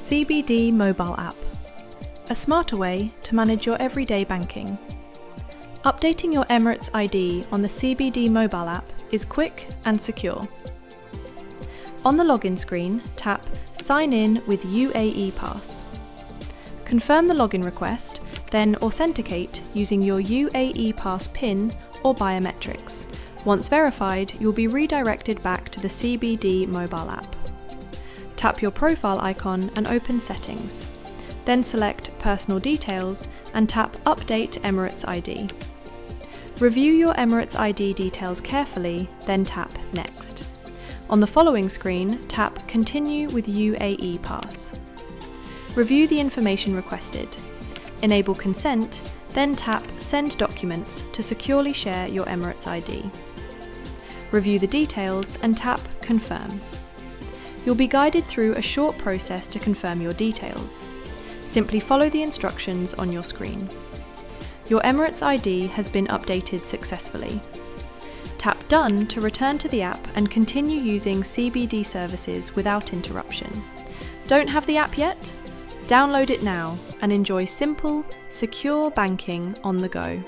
CBD Mobile App, a smarter way to manage your everyday banking. Updating your Emirates ID on the CBD Mobile App is quick and secure. On the login screen, tap Sign in with UAE PASS. Confirm the login request, then authenticate using your UAE PASS PIN or biometrics. Once verified, you'll be redirected back to the CBD Mobile App. Tap your profile icon and open Settings. Then select Personal Details and tap Update Emirates ID. Review your Emirates ID details carefully, then tap Next. On the following screen, tap Continue with UAE Pass. Review the information requested. Enable consent, then tap Send Documents to securely share your Emirates ID. Review the details and tap Confirm. You'll be guided through a short process to confirm your details. Simply follow the instructions on your screen. Your Emirates ID has been updated successfully. Tap Done to return to the app and continue using CBD services without interruption. Don't have the app yet? Download it now and enjoy simple, secure banking on the go.